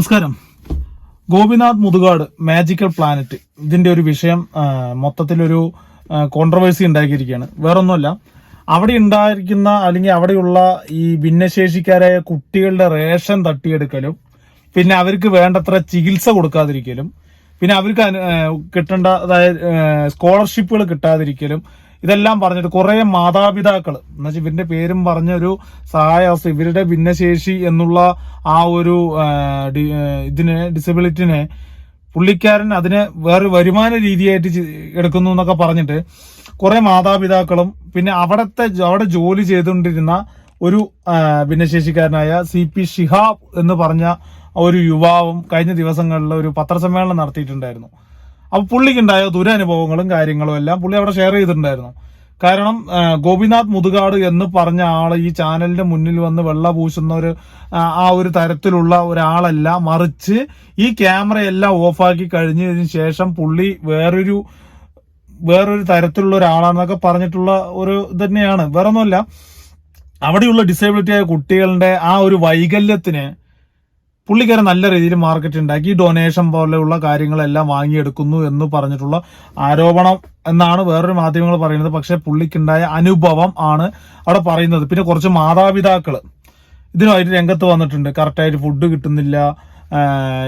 നമസ്കാരം. Gopinath Muthukad magical planet ഇതിന്റെ ഒരു വിഷയം മൊത്തത്തിലൊരു കോൺട്രവേഴ്സി ഉണ്ടാക്കിയിരിക്കുകയാണ്. വേറൊന്നുമല്ല, അവിടെ ഉണ്ടായിരിക്കുന്ന അല്ലെങ്കിൽ അവിടെയുള്ള ഈ ഭിന്നശേഷിക്കാരായ കുട്ടികളുടെ റേഷൻ തട്ടിയെടുക്കലും, പിന്നെ അവർക്ക് വേണ്ടത്ര ചികിത്സ കൊടുക്കാതിരിക്കലും, പിന്നെ അവർക്ക് കിട്ടേണ്ട അതായത് സ്കോളർഷിപ്പുകൾ കിട്ടാതിരിക്കലും, ഇതെല്ലാം പറഞ്ഞിട്ട് കുറെ മാതാപിതാക്കൾ എന്നുവെച്ചാൽ ഇവരുടെ പേരും പറഞ്ഞ ഒരു സഹായാവസ്ഥ ഇവരുടെ ഭിന്നശേഷി എന്നുള്ള ആ ഒരു ഡിസബിലിറ്റിനെ പുള്ളിക്കാരൻ അതിനെ വേറെ വരുമാന രീതിയായിട്ട് എടുക്കുന്നു എന്നൊക്കെ പറഞ്ഞിട്ട് കുറെ മാതാപിതാക്കളും പിന്നെ അവിടെ ജോലി ചെയ്തുകൊണ്ടിരുന്ന ഒരു ഭിന്നശേഷിക്കാരനായ CP ഷിഹാബ് എന്ന് പറഞ്ഞ ഒരു യുവാവും കഴിഞ്ഞ ദിവസങ്ങളിൽ ഒരു പത്രസമ്മേളനം നടത്തിയിട്ടുണ്ടായിരുന്നു. അപ്പൊ പുള്ളിക്കുണ്ടായ ദുരനുഭവങ്ങളും കാര്യങ്ങളും എല്ലാം പുള്ളി അവിടെ ഷെയർ ചെയ്തിട്ടുണ്ടായിരുന്നു. കാരണം ഗോപിനാഥ് മുതുകാട് എന്ന് പറഞ്ഞ ആള് ഈ ചാനലിന്റെ മുന്നിൽ വന്ന് വെള്ള പൂശുന്ന ആ ഒരു തരത്തിലുള്ള ഒരാളല്ല, മറിച്ച് ഈ ക്യാമറയെല്ലാം ഓഫാക്കി കഴിഞ്ഞതിന് ശേഷം പുള്ളി വേറൊരു തരത്തിലുള്ള ഒരാളാണെന്നൊക്കെ പറഞ്ഞിട്ടുള്ള ഒരു ഇത് തന്നെയാണ്. വേറൊന്നുമല്ല, അവിടെയുള്ള ഡിസേബിലിറ്റി ആയ കുട്ടികളുടെ ആ ഒരു വൈകല്യത്തിന് പുള്ളിക്കാരൻ നല്ല രീതിയിൽ മാർക്കറ്റ് ഉണ്ടാക്കി ഡൊണേഷൻ പോലെയുള്ള കാര്യങ്ങളെല്ലാം വാങ്ങിയെടുക്കുന്നു എന്ന് പറഞ്ഞിട്ടുള്ള ആരോപണം എന്നാണ് വേറൊരു മാധ്യമങ്ങൾ പറയുന്നത്. പക്ഷെ പുള്ളിക്കുണ്ടായ അനുഭവം ആണ് അവിടെ പറയുന്നത്. പിന്നെ കുറച്ച് മാതാപിതാക്കള് ഇതിനായിട്ട് രംഗത്ത് വന്നിട്ടുണ്ട്. കറക്റ്റായിട്ട് ഫുഡ് കിട്ടുന്നില്ല,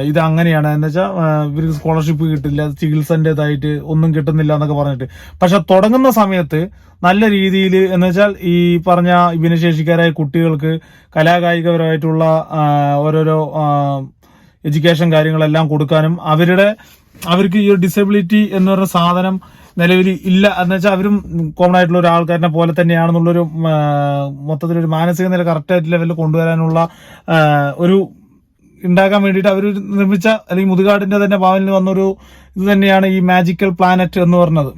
ഇത് അങ്ങനെയാണ് എന്ന് വെച്ചാൽ ഇവർക്ക് സ്കോളർഷിപ്പ് കിട്ടില്ല, ചികിത്സന്റേതായിട്ട് ഒന്നും കിട്ടുന്നില്ല എന്നൊക്കെ പറഞ്ഞിട്ട്. പക്ഷെ തുടങ്ങുന്ന സമയത്ത് നല്ല രീതിയിൽ എന്ന് വെച്ചാൽ ഈ പറഞ്ഞ ഭിന്നശേഷിക്കാരായ കുട്ടികൾക്ക് കലാകായികപരമായിട്ടുള്ള ഓരോരോ എഡ്യൂക്കേഷൻ കാര്യങ്ങളെല്ലാം കൊടുക്കാനും അവർക്ക് ഈ ഡിസബിലിറ്റി എന്ന് പറഞ്ഞ സാധനം നിലവിൽ ഇല്ല എന്ന് വെച്ചാൽ അവരും കോമൺ ആയിട്ടുള്ള ഒരു ആൾക്കാരനെ പോലെ തന്നെയാണെന്നുള്ളൊരു മൊത്തത്തിലൊരു മാനസിക നില കറക്റ്റായിട്ട് ലെവലിൽ കൊണ്ടുവരാനുള്ള ഒരു ഉണ്ടാക്കാൻ വേണ്ടിയിട്ട് അവർ നിർമ്മിച്ച അല്ലെങ്കിൽ മുതുകാടിന്റെ തന്നെ ഭാവനിൽ വന്നൊരു ഇത് തന്നെയാണ് ഈ മാജിക്കൽ പ്ലാനറ്റ് എന്ന് പറഞ്ഞത്.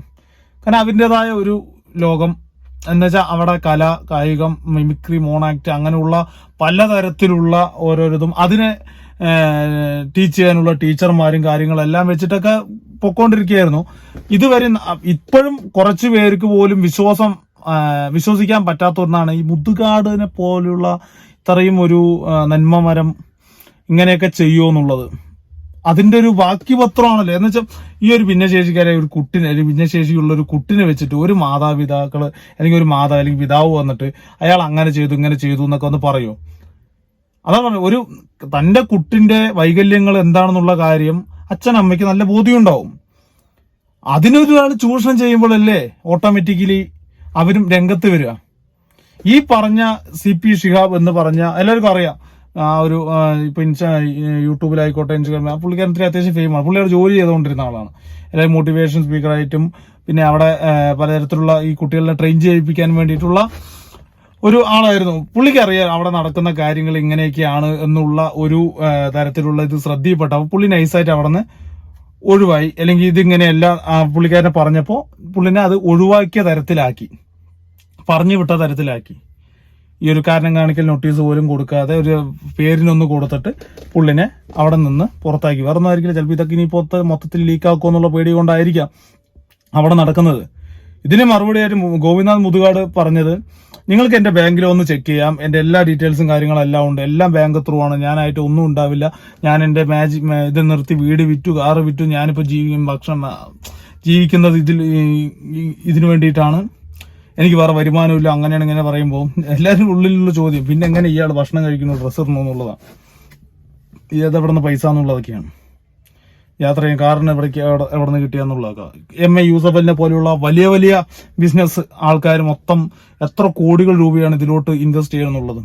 കാരണം അതിൻ്റെതായ ഒരു ലോകം എന്ന് വെച്ചാൽ അവിടെ കല, കായികം, മിമിക്രി, മോണാക്ട് അങ്ങനെയുള്ള പലതരത്തിലുള്ള ഓരോരിതും അതിനെ ടീച്ച് ചെയ്യാനുള്ള ടീച്ചർമാരും കാര്യങ്ങളെല്ലാം വെച്ചിട്ടൊക്കെ പൊക്കോണ്ടിരിക്കുകയായിരുന്നു. ഇതുവരെ ഇപ്പോഴും കുറച്ചു പേർക്ക് പോലും വിശ്വസിക്കാൻ പറ്റാത്ത ഒന്നാണ് ഈ മുതുകാടിനെ പോലുള്ള ഇത്രയും ഒരു നന്മമരം ഇങ്ങനെയൊക്കെ ചെയ്യുമോ എന്നുള്ളത്. അതിന്റെ ഒരു ബാക്കി പത്രമാണല്ലോ. എന്ന് വെച്ചാൽ ഈ ഒരു ഭിന്നശേഷിക്കാരെ ഒരു കുട്ടിനെ അല്ലെങ്കിൽ ഭിന്നശേഷിയുള്ള ഒരു കുട്ടിനെ വെച്ചിട്ട് ഒരു മാതാപിതാക്കള് അല്ലെങ്കിൽ ഒരു അല്ലെങ്കിൽ പിതാവ് വന്നിട്ട് അയാൾ അങ്ങനെ ചെയ്തു ഇങ്ങനെ ചെയ്തു എന്നൊക്കെ ഒന്ന് പറയുമോ? അതാ പറഞ്ഞത്, ഒരു തന്റെ കുട്ടിന്റെ വൈകല്യങ്ങൾ എന്താണെന്നുള്ള കാര്യം അച്ഛനമ്മയ്ക്ക് നല്ല ബോധ്യം ഉണ്ടാവും. അതിനൊരാൾ ചൂഷണം ചെയ്യുമ്പോഴല്ലേ ഓട്ടോമാറ്റിക്കലി അവരും രംഗത്ത് വരിക. ഈ പറഞ്ഞ CP ഷിഹാബ് എന്ന് പറഞ്ഞ എല്ലാവർക്കും അറിയാം. ആ ഒരു ഇപ്പൊ യൂട്യൂബിലായിക്കോട്ടെ ഇൻസ്റ്റാഗ്രാമിൽ പുള്ളിക്കാരത്തിന് അത്യാവശ്യം ഫെയിമാണ്. പുള്ളി അവിടെ ജോലി ചെയ്തുകൊണ്ടിരുന്ന ആളാണ്. എല്ലാവരും മോട്ടിവേഷൻ സ്പീക്കറായിട്ടും പിന്നെ അവിടെ പലതരത്തിലുള്ള ഈ കുട്ടികളെ ട്രെയിൻ ചെയ്യിപ്പിക്കാൻ വേണ്ടിയിട്ടുള്ള ഒരു ആളായിരുന്നു. പുള്ളിക്ക് അറിയാം അവിടെ നടക്കുന്ന കാര്യങ്ങൾ ഇങ്ങനെയൊക്കെയാണ് എന്നുള്ള ഒരു തരത്തിലുള്ള ഇത് ശ്രദ്ധയിൽപ്പെട്ട പുള്ളി നൈസായിട്ട് അവിടെ നിന്ന് ഒഴിവായി. അല്ലെങ്കിൽ ഇതിങ്ങനെയല്ല പുള്ളിക്കാരനെ പറഞ്ഞപ്പോൾ പുള്ളിനെ അത് ഒഴിവാക്കിയ തരത്തിലാക്കി, പറഞ്ഞു വിട്ട തരത്തിലാക്കി. ഈ ഒരു കാരണം കാണിക്കൽ നോട്ടീസ് പോലും കൊടുക്കാതെ ഒരു പേരിനൊന്ന് കൊടുത്തിട്ട് പുള്ളിനെ അവിടെ നിന്ന് പുറത്താക്കി. വേറെ ഒന്നും ആയിരിക്കില്ല, ചിലപ്പോൾ ഇതൊക്കെ ഇനി മൊത്തത്തിൽ ലീക്കാക്കുമോ എന്നുള്ള പേടി കൊണ്ടായിരിക്കാം അവിടെ നടക്കുന്നത്. ഇതിന് മറുപടിയായിട്ട് ഗോപിനാഥ് മുതുകാട് പറഞ്ഞത്, നിങ്ങൾക്ക് എന്റെ ബാങ്കിൽ ഒന്ന് ചെക്ക് ചെയ്യാം, എന്റെ എല്ലാ ഡീറ്റെയിൽസും കാര്യങ്ങളെല്ലാം ഉണ്ട്, എല്ലാം ബാങ്ക് ത്രൂ ആണ്, ഞാനായിട്ട് ഒന്നും ഉണ്ടാവില്ല, ഞാൻ എന്റെ ഇത് നിർത്തി വീട് വിറ്റു, കാറ് വിറ്റു, ഞാനിപ്പോ ജീവിക്കുന്നത് ഇതിനു വേണ്ടിയിട്ടാണ്, എനിക്ക് വേറെ വരുമാനമില്ല, അങ്ങനെയാണ് ഇങ്ങനെ പറയുമ്പോൾ എല്ലാവരും ഉള്ളിലുള്ള ചോദ്യം, പിന്നെ എങ്ങനെ ഇയാൾ ഭക്ഷണം കഴിക്കുന്നു, ഡ്രസ്സ് ഇടണോ എന്നുള്ളതാണ്. ഇത് എവിടെ നിന്ന് പൈസ എന്നുള്ളതൊക്കെയാണ്. യാത്ര ചെയ്യാൻ കാറിന് എവിടെ നിന്ന് കിട്ടിയെന്നുള്ളതൊക്കെ. MA യൂസഫലിനെ പോലെയുള്ള വലിയ വലിയ ബിസിനസ് ആൾക്കാർ മൊത്തം എത്ര കോടികൾ രൂപയാണ് ഇതിലോട്ട് ഇൻവെസ്റ്റ് ചെയ്യുന്നുള്ളത്.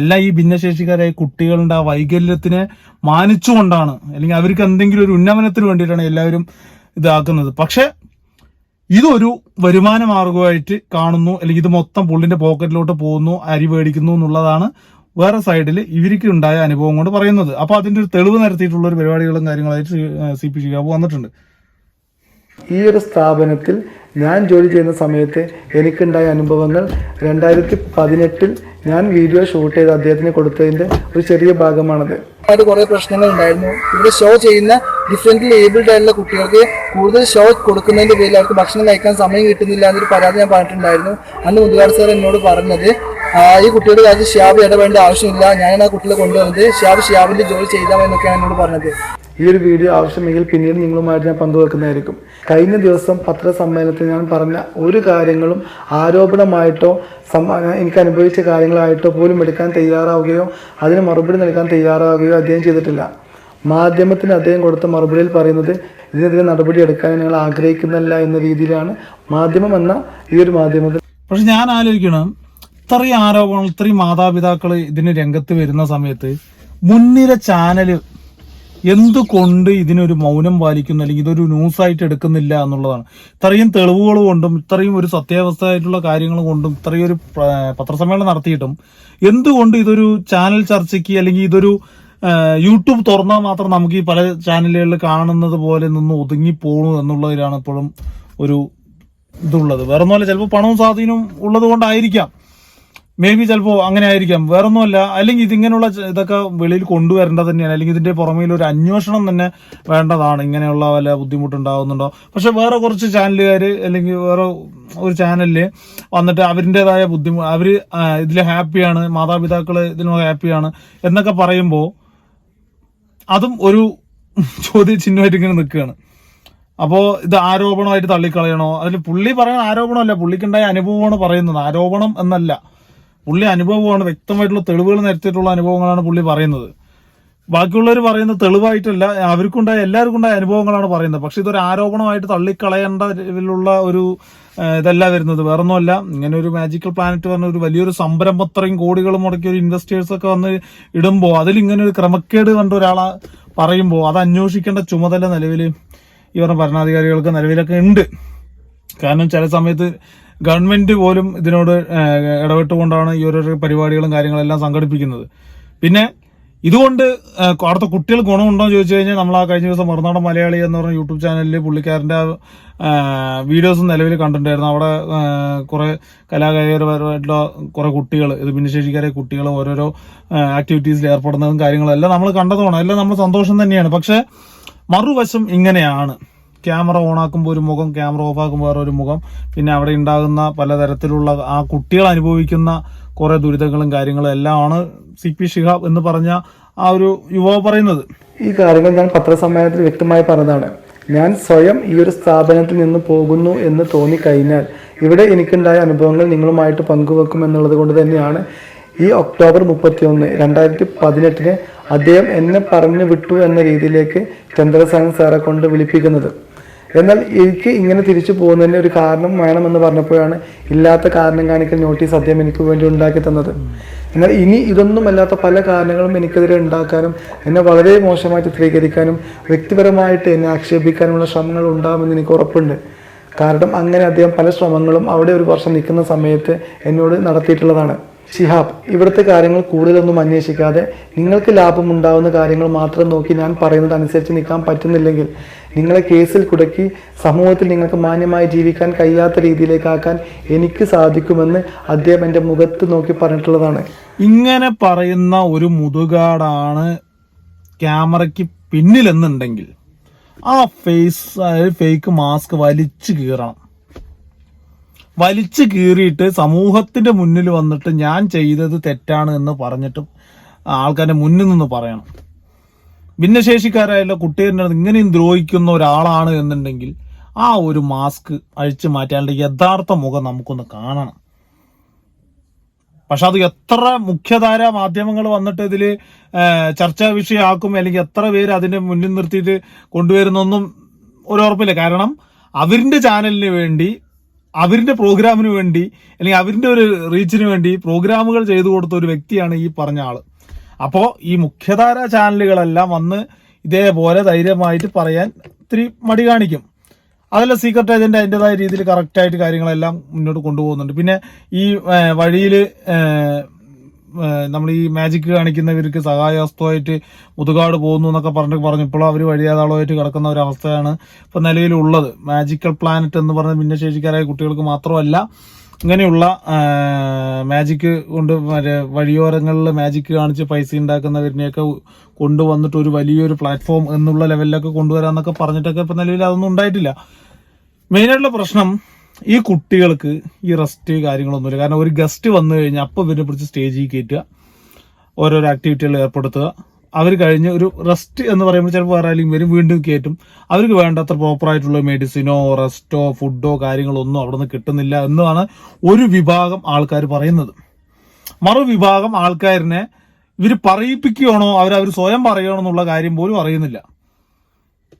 എല്ലാം ഈ ഭിന്നശേഷിക്കാരായ കുട്ടികളുടെ ആ വൈകല്യത്തിനെ മാനിച്ചുകൊണ്ടാണ്, അല്ലെങ്കിൽ അവർക്ക് എന്തെങ്കിലും ഒരു ഉന്നമനത്തിന് വേണ്ടിയിട്ടാണ് എല്ലാവരും ഇതാക്കുന്നത്. പക്ഷെ ഇതൊരു വരുമാന മാർഗമായിട്ട് കാണുന്നു, അല്ലെങ്കിൽ ഇത് മൊത്തം പുള്ളിന്റെ പോക്കറ്റിലോട്ട് പോകുന്നു, അരി മേടിക്കുന്നു എന്നുള്ളതാണ് വേറെ സൈഡിൽ ഇവർക്ക് ഉണ്ടായ അനുഭവം കൊണ്ട് പറയുന്നത്. അപ്പൊ അതിന്റെ ഒരു തെളിവ് നിരത്തിയിട്ടുള്ള ഒരു പരിപാടികളും കാര്യങ്ങളായിട്ട് CP ഷിഹാബ് വന്നിട്ടുണ്ട്. ഈ ഒരു സ്ഥാപനത്തിൽ ഞാൻ ജോലി ചെയ്യുന്ന സമയത്ത് എനിക്കുണ്ടായ അനുഭവങ്ങൾ 2018 ഞാൻ വീഡിയോ ഷൂട്ട് ചെയ്ത് അദ്ദേഹത്തിന് കൊടുത്തതിന്റെ ഒരു ചെറിയ ഭാഗമാണത്. കുറെ പ്രശ്നങ്ങൾ ഉണ്ടായിരുന്നു. ഇവിടെ ഷോ ചെയ്യുന്ന ഡിഫറെന്റ്ലി ഏബിൾഡ് ആയിട്ടുള്ള കുട്ടികൾക്ക് കൂടുതൽ ഷോ കൊടുക്കുന്നതിന്റെ പേരിൽ അവർക്ക് ഭക്ഷണം കഴിക്കാൻ സമയം കിട്ടുന്നില്ല എന്നൊരു പരാതി ഞാൻ പറഞ്ഞിട്ടുണ്ടായിരുന്നു. അന്ന് മുതുകാട് സാർ എന്നോട് പറഞ്ഞത് ഈ കുട്ടിയുടെ കാര്യത്തിൽ ഷിയാബ് ഇടപെടേണ്ട ആവശ്യമില്ല, ഞാനാണ് ആ കുട്ടികളെ കൊണ്ടുവന്നത്, ഷിയാബിന്റെ ജോലി ചെയ്താൽ എന്നൊക്കെയാണ് എന്നോട് പറഞ്ഞത്. ഈ ഒരു വീഡിയോ ആവശ്യമെങ്കിൽ പിന്നീട് നിങ്ങളുമായിട്ട് ഞാൻ പങ്കുവെക്കുന്നതായിരിക്കും. കഴിഞ്ഞ ദിവസം പത്രസമ്മേളനത്തിൽ ഞാൻ പറഞ്ഞ ഒരു കാര്യങ്ങളും ആരോപണമായിട്ടോ എനിക്ക് അനുഭവിച്ച കാര്യങ്ങളായിട്ടോ പോലും എടുക്കാൻ തയ്യാറാവുകയോ അതിന് മറുപടി നൽകാൻ തയ്യാറാവുകയോ അദ്ദേഹം ചെയ്തിട്ടില്ല. മാധ്യമത്തിന് അദ്ദേഹം കൊടുത്ത മറുപടിയിൽ പറയുന്നത് ഇതിനെതിരെ നടപടി എടുക്കാൻ ഞങ്ങൾ ആഗ്രഹിക്കുന്നില്ല എന്ന രീതിയിലാണ് മാധ്യമം എന്ന ഈ ഒരു മാധ്യമത്തിൽ. പക്ഷെ ഞാൻ ആലോചിക്കണം, ഇത്രയും ആരോപണങ്ങൾ, ഇത്രയും മാതാപിതാക്കൾ ഇതിന് രംഗത്ത് വരുന്ന സമയത്ത് മുൻനിര ചാനൽ എന്തുകൊണ്ട് ഇതിനൊരു മൗനം പാലിക്കുന്നു, അല്ലെങ്കിൽ ഇതൊരു ന്യൂസായിട്ട് എടുക്കുന്നില്ല എന്നുള്ളതാണ്. ഇത്രയും തെളിവുകൾ കൊണ്ടും ഇത്രയും ഒരു സത്യാവസ്ഥയായിട്ടുള്ള കാര്യങ്ങൾ കൊണ്ടും ഇത്രയും ഒരു പത്രസമ്മേളനം നടത്തിയിട്ടും എന്തുകൊണ്ട് ഇതൊരു ചാനൽ ചർച്ചയ്ക്ക്, അല്ലെങ്കിൽ ഇതൊരു യൂട്യൂബ് തുറന്നാൽ മാത്രം നമുക്ക് ഈ പല ചാനലുകളിൽ കാണുന്നത് പോലെ നിന്ന് ഒതുങ്ങിപ്പോണു എന്നുള്ളതിലാണ് ഇപ്പോഴും ഒരു ഇതുള്ളത്. വേറൊന്നുമല്ല, ചിലപ്പോൾ പണവും സ്വാധീനവും ഉള്ളത് കൊണ്ടായിരിക്കാം, മേ ബി ചിലപ്പോൾ അങ്ങനെ ആയിരിക്കാം, വേറൊന്നുമല്ല. അല്ലെങ്കിൽ ഇതിങ്ങനെയുള്ള ഇതൊക്കെ വെളിയിൽ കൊണ്ടുവരേണ്ടത് തന്നെയാണ്, അല്ലെങ്കിൽ ഇതിന്റെ പുറമേൽ ഒരു അന്വേഷണം തന്നെ വേണ്ടതാണ്, ഇങ്ങനെയുള്ള വല്ല ബുദ്ധിമുട്ടുണ്ടാകുന്നുണ്ടോ. പക്ഷെ വേറെ കുറച്ച് ചാനലുകാർ അല്ലെങ്കിൽ വേറെ ഒരു ചാനലില് വന്നിട്ട് അവരിൻ്റെതായ അവര് ഇതിൽ ഹാപ്പിയാണ്, മാതാപിതാക്കള് ഇതിനോട് ഹാപ്പിയാണ് എന്നൊക്കെ പറയുമ്പോൾ അതും ഒരു ചോദ്യചിഹ്നമായിട്ട് ഇങ്ങനെ നിൽക്കുകയാണ്. അപ്പോൾ ഇത് ആരോപണമായിട്ട് തള്ളിക്കളയണോ? അതിൽ പുള്ളി പറയുന്ന ആരോപണമല്ല, പുള്ളിക്കുണ്ടായ അനുഭവമാണ് പറയുന്നത്, ആരോപണം എന്നല്ല. പുള്ളി അനുഭവമാണ്, വ്യക്തമായിട്ടുള്ള തെളിവുകൾ നിരത്തിയിട്ടുള്ള അനുഭവങ്ങളാണ് പുള്ളി പറയുന്നത്. ബാക്കിയുള്ളവർ പറയുന്നത് തെളിവായിട്ടല്ല, അവർക്കുണ്ടായ എല്ലാവർക്കും ഉണ്ടായ അനുഭവങ്ങളാണ് പറയുന്നത്. പക്ഷെ ഇതൊരു ആരോപണമായിട്ട് തള്ളിക്കളയേണ്ട ഇതിലുള്ള ഒരു ഇതല്ല വരുന്നത്, വേറൊന്നുമല്ല. ഇങ്ങനെ ഒരു മാജിക്കൽ പ്ലാനറ്റ് പറഞ്ഞ ഒരു വലിയൊരു സംരംഭം, അത്രയും കോടികൾ മുടക്കിയ ഒരു ഇൻവെസ്റ്റേഴ്സ് ഒക്കെ വന്ന് ഇടുമ്പോൾ അതിൽ ഇങ്ങനെ ഒരു ക്രമക്കേട് കണ്ട ഒരാളെ പറയുമ്പോൾ അത് അന്വേഷിക്കേണ്ട ചുമതല നിലവിൽ ഈ പറഞ്ഞ ഭരണാധികാരികൾക്ക് നിലവിലൊക്കെ ഉണ്ട്. കാരണം ചില സമയത്ത് ഗവൺമെന്റ് പോലും ഇതിനോട് ഇടപെട്ടുകൊണ്ടാണ് ഈ ഓരോ പരിപാടികളും കാര്യങ്ങളെല്ലാം സംഘടിപ്പിക്കുന്നത്. പിന്നെ ഇതുകൊണ്ട് അവിടുത്തെ കുട്ടികൾ ഗുണമുണ്ടോ എന്ന് ചോദിച്ചു കഴിഞ്ഞാൽ, നമ്മൾ ആ കഴിഞ്ഞ ദിവസം മറുനാടൻ മലയാളി എന്ന് പറഞ്ഞ യൂട്യൂബ് ചാനലിൽ പുള്ളിക്കാരന്റെ വീഡിയോസും നിലവിൽ കണ്ടിട്ടുണ്ടായിരുന്നു. അവിടെ കുറെ കലാകാരപരമായിട്ടുള്ള കുറെ കുട്ടികൾ, ഇത് ഭിന്നശേഷിക്കാരെ കുട്ടികൾ ഓരോരോ ആക്ടിവിറ്റീസിൽ ഏർപ്പെടുന്നതും കാര്യങ്ങളും എല്ലാം നമ്മൾ കണ്ടതാണ്, എല്ലാം നമ്മൾ സന്തോഷം തന്നെയാണ്. പക്ഷെ മറുവശം ഇങ്ങനെയാണ്, ക്യാമറ ഓണാക്കുമ്പോൾ ഒരു മുഖം, ക്യാമറ ഓഫ് ആക്കുമ്പോൾ വേറെ ഒരു മുഖം, പിന്നെ അവിടെ ഉണ്ടാകുന്ന പലതരത്തിലുള്ള ആ കുട്ടികൾ അനുഭവിക്കുന്ന കുറെ ദുരിതങ്ങളും കാര്യങ്ങളും എല്ലാമാണ് CP ഷിഹാബ് എന്ന് പറഞ്ഞ ആ ഒരു യുവാവ് പറയുന്നത്. ഈ കാര്യങ്ങൾ ഞാൻ പത്രസമ്മേളനത്തിൽ വ്യക്തമായി പറഞ്ഞതാണ്. ഞാൻ സ്വയം ഈ ഒരു സ്ഥാപനത്തിൽ നിന്ന് പോകുന്നു എന്ന് തോന്നിക്കഴിഞ്ഞാൽ ഇവിടെ എനിക്കുണ്ടായ അനുഭവങ്ങൾ നിങ്ങളുമായിട്ട് പങ്കുവെക്കും എന്നുള്ളത് കൊണ്ട് തന്നെയാണ് ഈ ഒക്ടോബർ 31, 2018 അദ്ദേഹം എന്നെ പറഞ്ഞു വിട്ടു എന്ന രീതിയിലേക്ക് ചന്ദ്രസേനൻ സാറെ കൊണ്ട് വിളിപ്പിക്കുന്നത്. എന്നാൽ എനിക്ക് ഇങ്ങനെ തിരിച്ചു പോകുന്നതിന് ഒരു കാരണം വേണമെന്ന് പറഞ്ഞപ്പോഴാണ് ഇല്ലാത്ത കാരണം കാണിക്കൽ നോട്ടീസ് അദ്ദേഹം എനിക്ക് വേണ്ടി ഉണ്ടാക്കി തന്നത്. എന്നാൽ ഇനി ഇതൊന്നുമല്ലാത്ത പല കാരണങ്ങളും എനിക്കെതിരെ ഉണ്ടാക്കാനും എന്നെ വളരെ മോശമായി ചിത്രീകരിക്കാനും വ്യക്തിപരമായിട്ട് എന്നെ ആക്ഷേപിക്കാനുമുള്ള ശ്രമങ്ങൾ ഉണ്ടാകുമെന്ന് എനിക്ക് ഉറപ്പുണ്ട്. കാരണം അങ്ങനെ അദ്ദേഹം പല ശ്രമങ്ങളും അവിടെ ഒരു വർഷം നിൽക്കുന്ന സമയത്ത് എന്നോട് നടത്തിയിട്ടുള്ളതാണ്. ഷിഹാബ്, ഇവിടുത്തെ കാര്യങ്ങൾ കൂടുതലൊന്നും അന്വേഷിക്കാതെ നിങ്ങൾക്ക് ലാഭമുണ്ടാവുന്ന കാര്യങ്ങൾ മാത്രം നോക്കി ഞാൻ പറയുന്നത് അനുസരിച്ച് നിൽക്കാൻ പറ്റുന്നില്ലെങ്കിൽ നിങ്ങളെ കേസിൽ കുടുക്കി സമൂഹത്തിൽ നിങ്ങൾക്ക് മാന്യമായി ജീവിക്കാൻ കഴിയാത്ത രീതിയിലേക്കാക്കാൻ എനിക്ക് സാധിക്കുമെന്ന് അദ്ദേഹം എൻ്റെ മുഖത്ത് നോക്കി പറഞ്ഞിട്ടുള്ളതാണ്. ഇങ്ങനെ പറയുന്ന ഒരു മുതുകാടാണ് ക്യാമറയ്ക്ക് പിന്നിലെന്നുണ്ടെങ്കിൽ ആ ഫേക്ക് മാസ്ക് വലിച്ചു കീറണം. വലിച്ചു കീറിയിട്ട് സമൂഹത്തിന്റെ മുന്നിൽ വന്നിട്ട് ഞാൻ ചെയ്തത് തെറ്റാണ് എന്ന് പറഞ്ഞിട്ട് ആൾക്കാരുടെ മുന്നിൽ നിന്ന് പറയണം. ഭിന്നശേഷിക്കാരായുള്ള കുട്ടികളുടെ ഇങ്ങനെയും ദ്രോഹിക്കുന്ന ഒരാളാണ് എന്നുണ്ടെങ്കിൽ ആ ഒരു മാസ്ക് അഴിച്ചു മാറ്റാനുള്ള യഥാർത്ഥ മുഖം നമുക്കൊന്ന് കാണണം. പക്ഷെ അത് എത്ര മുഖ്യധാര മാധ്യമങ്ങൾ വന്നിട്ട് ഇതില് ചർച്ചാ വിഷയമാക്കും, അല്ലെങ്കിൽ എത്ര പേര് അതിന്റെ മുന്നിൽ നിർത്തിയിട്ട് കൊണ്ടുവരുന്നൊന്നും ഒരു ഉറപ്പില്ല. കാരണം അവരിന്റെ ചാനലിന് വേണ്ടി, അവരിന്റെ പ്രോഗ്രാമിന് വേണ്ടി, അല്ലെങ്കിൽ അവരിന്റെ ഒരു റീച്ചിന് വേണ്ടി പ്രോഗ്രാമുകൾ ചെയ്തു കൊടുത്ത ഒരു വ്യക്തിയാണ് ഈ പറഞ്ഞ ആള്. അപ്പോ ഈ മുഖ്യധാര ചാനലുകളെല്ലാം വന്ന് ഇതേപോലെ ധൈര്യമായിട്ട് പറയാൻ ഇത്തിരി മടി കാണിക്കും. അതെല്ലാം സീക്രട്ട് ഏജന്റ് അതിൻ്റെതായ രീതിയിൽ കറക്റ്റായിട്ട് കാര്യങ്ങളെല്ലാം മുന്നോട്ട് കൊണ്ടുപോകുന്നുണ്ട്. പിന്നെ ഈ വഴിയില് നമ്മൾ ഈ മാജിക് കാണിക്കുന്നവർക്ക് സഹായഹസ്തമായിട്ട് മുതുകാട് പോകുന്നു എന്നൊക്കെ പറഞ്ഞപ്പോൾ അവർ വഴിയാതാളമായിട്ട് കിടക്കുന്ന ഒരു അവസ്ഥയാണ് ഇപ്പൊ നിലവിലുള്ളത്. മാജിക്കൽ പ്ലാനറ്റ് എന്ന് പറഞ്ഞ ഭിന്നശേഷിക്കാരായ കുട്ടികൾക്ക് മാത്രമല്ല, ഇങ്ങനെയുള്ള മാജിക് കൊണ്ട് വഴിയോരങ്ങളിൽ മാജിക് കാണിച്ച് പൈസ ഉണ്ടാക്കുന്നവരിനെയൊക്കെ കൊണ്ടുവന്നിട്ട് ഒരു വലിയൊരു പ്ലാറ്റ്ഫോം എന്നുള്ള ലെവലിലൊക്കെ കൊണ്ടുവരാന്നൊക്കെ പറഞ്ഞിട്ടൊക്കെ ഇപ്പൊ നിലവിൽ അതൊന്നും ഉണ്ടായിട്ടില്ല. മെയിനായിട്ടുള്ള പ്രശ്നം ഈ കുട്ടികൾക്ക് ഈ റെസ്റ്റ് കാര്യങ്ങളൊന്നുമില്ല. കാരണം ഒരു ഗസ്റ്റ് വന്നു കഴിഞ്ഞാൽ അപ്പം ഇവരെ പിടിച്ച് സ്റ്റേജിൽ കയറ്റുക, ഓരോരോ ആക്ടിവിറ്റികൾ ഏർപ്പെടുത്തുക. അവർ കഴിഞ്ഞ് ഒരു റെസ്റ്റ് എന്ന് പറയുമ്പോൾ ചിലപ്പോൾ വേറെ ആരെങ്കിലും വരും, വീണ്ടും കയറ്റും. അവർക്ക് വേണ്ടത്ര പ്രോപ്പറായിട്ടുള്ള മെഡിസിനോ റെസ്റ്റോ ഫുഡോ കാര്യങ്ങളോ ഒന്നും അവിടെ നിന്ന് കിട്ടുന്നില്ല എന്നാണ് ഒരു വിഭാഗം ആൾക്കാർ പറയുന്നത്. മറുവിഭാഗം ആൾക്കാരിനെ ഇവർ പറയിപ്പിക്കുകയാണോ അവർ സ്വയം പറയണോ എന്നുള്ള കാര്യം പോലും അറിയുന്നില്ല.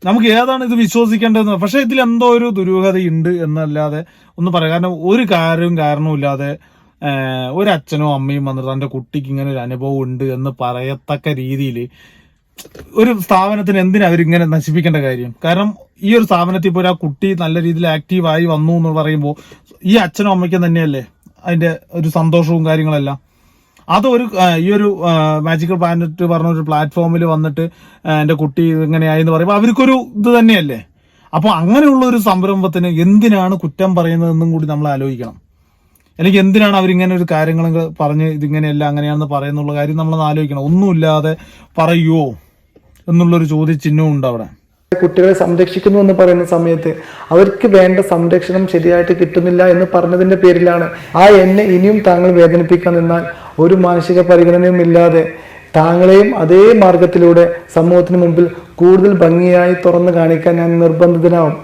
നമുക്ക് ഏതാണ് ഇത് വിശ്വസിക്കേണ്ടതെന്ന്. പക്ഷെ ഇതിൽ എന്തോ ഒരു ദുരൂഹതയുണ്ട് എന്നല്ലാതെ ഒന്നും പറയാം. കാരണം ഒരു കാരണവും ഇല്ലാതെ ഒരു അച്ഛനോ അമ്മയും വന്നിട്ട് തന്റെ കുട്ടിക്ക് ഇങ്ങനെ ഒരു അനുഭവം ഉണ്ട് എന്ന് പറയത്തക്ക രീതിയിൽ ഒരു സ്ഥാപനത്തിന് എന്തിനാ അവരിങ്ങനെ നശിപ്പിക്കേണ്ട കാര്യം? കാരണം ഈ ഒരു സ്ഥാപനത്തിൽ ഇപ്പോൾ ആ കുട്ടി നല്ല രീതിയിൽ ആക്റ്റീവായി വന്നു എന്ന് പറയുമ്പോൾ ഈ അച്ഛനും അമ്മയ്ക്കും തന്നെയല്ലേ അതിന്റെ ഒരു സന്തോഷവും കാര്യങ്ങളെല്ലാം. അതൊരു ഈ ഒരു മാജിക്കൽ പ്ലാനറ്റ് പറഞ്ഞ ഒരു പ്ലാറ്റ്ഫോമിൽ വന്നിട്ട് എന്റെ കുട്ടി ഇങ്ങനെയായി എന്ന് പറയുമ്പോൾ അവർക്കൊരു ഇത് തന്നെയല്ലേ. അപ്പൊ അങ്ങനെയുള്ള ഒരു സംരംഭത്തിന് എന്തിനാണ് കുറ്റം പറയുന്നതെന്നും കൂടി നമ്മൾ ആലോചിക്കണം. അല്ലെങ്കിൽ എന്തിനാണ് അവരിങ്ങനെ ഒരു കാര്യങ്ങൾ പറഞ്ഞ് ഇതിങ്ങനെയല്ല അങ്ങനെയാണെന്ന് പറയുന്നുള്ള കാര്യം നമ്മളത് ആലോചിക്കണം. ഒന്നുമില്ലാതെ പറയുവോ എന്നുള്ളൊരു ചോദ്യചിഹ്നവും ഉണ്ട് അവിടെ. കുട്ടികളെ സംരക്ഷിക്കുന്നു എന്ന് പറയുന്ന സമയത്ത് അവർക്ക് വേണ്ട സംരക്ഷണം ശരിയായിട്ട് കിട്ടുന്നില്ല എന്ന് പറഞ്ഞതിന്റെ പേരിലാണ് എന്നെ ഇനിയും താങ്കൾ വേദനിപ്പിക്കാൻ നിന്നാൽ ഒരു മാനസിക പരിഗണനയും ഇല്ലാതെ താങ്കളെയും അതേ മാർഗത്തിലൂടെ സമൂഹത്തിന് മുമ്പിൽ കൂടുതൽ ഭംഗിയായി തുറന്നു കാണിക്കാൻ ഞാൻ നിർബന്ധിതനാവും.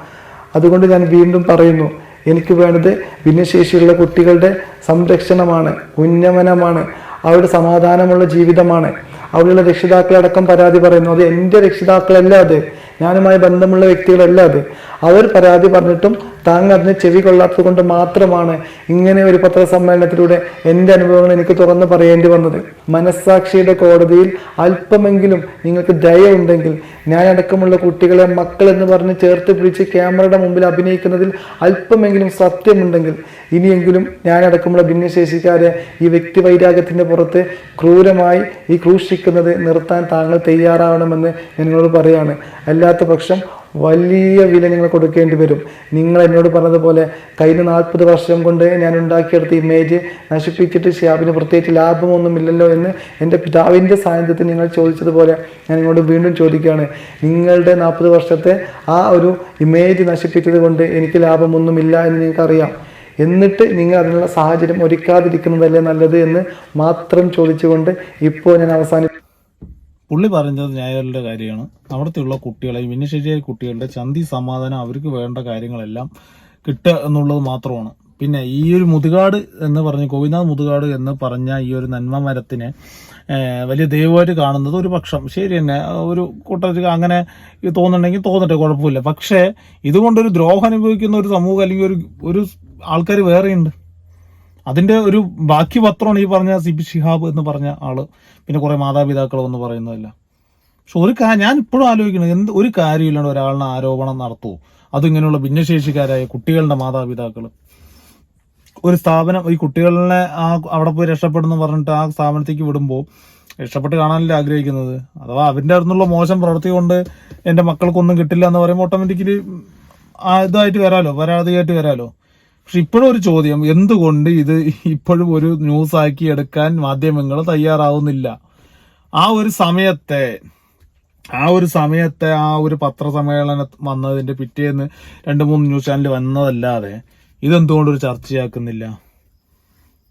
അതുകൊണ്ട് ഞാൻ വീണ്ടും പറയുന്നു, എനിക്ക് വേണ്ടത് ഭിന്നശേഷിയുള്ള കുട്ടികളുടെ സംരക്ഷണമാണ്, ഉന്നമനമാണ്, അവരുടെ സമാധാനമുള്ള ജീവിതമാണ്. അവരുടെ രക്ഷിതാക്കളടക്കം പരാതി പറയുന്നു. അത് എൻ്റെ രക്ഷിതാക്കളല്ല, അത് ഞാനുമായി ബന്ധമുള്ള വ്യക്തികളല്ല. അത് അവർ പരാതി പറഞ്ഞിട്ടും താങ്കൾ അതിന് ചെവി കൊള്ളാത്തത് കൊണ്ട് മാത്രമാണ് ഇങ്ങനെ ഒരു പത്രസമ്മേളനത്തിലൂടെ എൻ്റെ അനുഭവങ്ങൾ എനിക്ക് തുറന്നു പറയേണ്ടി വന്നത്. മനസ്സാക്ഷിയുടെ കോടതിയിൽ അല്പമെങ്കിലും നിങ്ങൾക്ക് ദയ ഉണ്ടെങ്കിൽ ഞാനടക്കമുള്ള കുട്ടികളെ മക്കൾ എന്ന് പറഞ്ഞ് ചേർത്ത് പിടിച്ച് ക്യാമറയുടെ മുമ്പിൽ അഭിനയിക്കുന്നതിൽ അല്പമെങ്കിലും സത്യമുണ്ടെങ്കിൽ ഇനിയെങ്കിലും ഞാനടക്കമുള്ള ഭിന്നശേഷിക്കാരെ ഈ വ്യക്തിവൈരാഗ്യത്തിൻ്റെ പുറത്ത് ക്രൂരമായി ഈ ക്രൂശിക്കുന്നത് നിർത്താൻ താങ്കൾ തയ്യാറാവണമെന്ന് ഞാൻ നിങ്ങളോട് പറയാണ്. അല്ലാത്ത പക്ഷം വലിയ വില നിങ്ങൾ കൊടുക്കേണ്ടി വരും. നിങ്ങൾ എന്നോട് പറഞ്ഞതുപോലെ കഴിഞ്ഞ 40 വർഷം കൊണ്ട് ഞാൻ ഉണ്ടാക്കിയെടുത്ത ഇമേജ് നശിപ്പിച്ചിട്ട് ഷിഹാബിന് പ്രത്യേകിച്ച് ലാഭമൊന്നുമില്ലല്ലോ എന്ന് എൻ്റെ പിതാവിൻ്റെ സാന്നിധ്യത്തിൽ നിങ്ങൾ ചോദിച്ചതുപോലെ ഞാൻ നിങ്ങളോട് വീണ്ടും ചോദിക്കുകയാണ്. നിങ്ങളുടെ 40 വർഷത്തെ ആ ഒരു ഇമേജ് നശിപ്പിച്ചത് കൊണ്ട് എനിക്ക് ലാഭമൊന്നുമില്ല എന്ന് നിങ്ങൾക്കറിയാം. എന്നിട്ട് നിങ്ങൾ അതിനുള്ള സാഹചര്യം ഒരുക്കാതിരിക്കുന്നതല്ലേ നല്ലത് എന്ന് മാത്രം ചോദിച്ചുകൊണ്ട് ഇപ്പോൾ ഞാൻ അവസാനിപ്പിക്കും. പുള്ളി പറഞ്ഞത് ന്യായങ്ങളുടെ കാര്യമാണ്. അവിടുത്തെയുള്ള കുട്ടികളെ ഭിന്നശേഷിയായ കുട്ടികളുടെ ചന്തി സമാധാനം അവർക്ക് വേണ്ട കാര്യങ്ങളെല്ലാം കിട്ടുക എന്നുള്ളത് മാത്രമാണ്. പിന്നെ ഈ ഒരു മുതുകാട് എന്ന് പറഞ്ഞ് ഗോപിനാഥ് മുതുകാട് എന്ന് പറഞ്ഞ ഈ ഒരു നന്മ മരത്തിനെ വലിയ ദൈവമായിട്ട് കാണുന്നത് ഒരു പക്ഷം ശരി തന്നെ, ഒരു കൂട്ടർക്ക് അങ്ങനെ തോന്നുന്നുണ്ടെങ്കിൽ തോന്നട്ടെ, കുഴപ്പമില്ല. പക്ഷേ ഇതുകൊണ്ടൊരു ദ്രോഹം അനുഭവിക്കുന്ന ഒരു സമൂഹം അല്ലെങ്കിൽ ഒരു ആൾക്കാർ വേറെയുണ്ട്. അതിന്റെ ഒരു ബാക്കി പത്രമാണ് ഈ പറഞ്ഞ CP ഷിഹാബ് എന്ന് പറഞ്ഞ ആള്, പിന്നെ കുറെ മാതാപിതാക്കളോ എന്ന് പറയുന്നതല്ല. പക്ഷെ ഞാൻ ഇപ്പോഴും ആലോചിക്കുന്നത് ഒരു കാര്യമില്ലാണ്ട് ഒരാളിനെ ആരോപണം നടത്തുമോ? അതിങ്ങനെയുള്ള ഭിന്നശേഷിക്കാരായ കുട്ടികളുടെ മാതാപിതാക്കൾ ഒരു സ്ഥാപനം ഈ കുട്ടികളെ അവിടെ പോയി രക്ഷപ്പെടുന്നു പറഞ്ഞിട്ട് ആ സ്ഥാപനത്തേക്ക് വിടുമ്പോൾ രക്ഷപ്പെട്ട് കാണാനല്ലേ ആഗ്രഹിക്കുന്നത്. അഥവാ അവരുടെ അടുത്തുള്ള മോശം പ്രവൃത്തി കൊണ്ട് എന്റെ മക്കൾക്കൊന്നും കിട്ടില്ല എന്ന് പറയുമ്പോൾ ഓട്ടോമാറ്റിക്കലി ഇതായിട്ട് വരാലോ, പരാതിയായിട്ട് വരാലോ. പക്ഷെ ഇപ്പോഴും ഒരു ചോദ്യം, എന്തുകൊണ്ട് ഇത് ഇപ്പോഴും ഒരു ന്യൂസ് ആക്കി എടുക്കാൻ മാധ്യമങ്ങൾ തയ്യാറാവുന്നില്ല? ആ ഒരു സമയത്തെ ആ ഒരു പത്രസമ്മേളനം വന്നതിന്റെ പിറ്റേന്ന് 2-3 ന്യൂസ് ചാനൽ വന്നതല്ലാതെ ഇതെന്തുകൊണ്ടൊരു ചർച്ചയാക്കുന്നില്ല?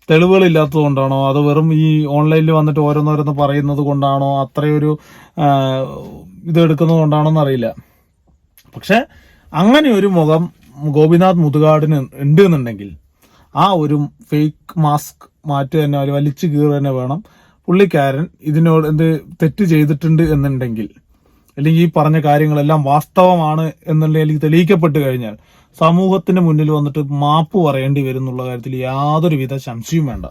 തെളിവുകളില്ലാത്തത് കൊണ്ടാണോ, അത് വെറും ഈ ഓൺലൈനിൽ വന്നിട്ട് ഓരോന്നോരോന്ന് പറയുന്നത് കൊണ്ടാണോ, അത്രയൊരു ഇത് എടുക്കുന്നത് കൊണ്ടാണോ എന്നറിയില്ല. പക്ഷെ അങ്ങനെ ഒരു മുഖം ഗോപിനാഥ് മുതുകാടിന് ഉണ്ട് എന്നുണ്ടെങ്കിൽ ആ ഒരു ഫേക്ക് മാസ്ക് മാറ്റുക തന്നെ, ഒരു വലിച്ചു കീറുക തന്നെ വേണം. പുള്ളിക്കാരൻ ഇതിനോട് തെറ്റ് ചെയ്തിട്ടുണ്ട് എന്നുണ്ടെങ്കിൽ, അല്ലെങ്കിൽ ഈ പറഞ്ഞ കാര്യങ്ങളെല്ലാം വാസ്തവമാണ് എന്നുണ്ടെങ്കിൽ തെളിയിക്കപ്പെട്ട് കഴിഞ്ഞാൽ സമൂഹത്തിന് മുന്നിൽ വന്നിട്ട് മാപ്പ് പറയേണ്ടി വരും എന്നുള്ള കാര്യത്തിൽ യാതൊരുവിധ സംശയവും വേണ്ട.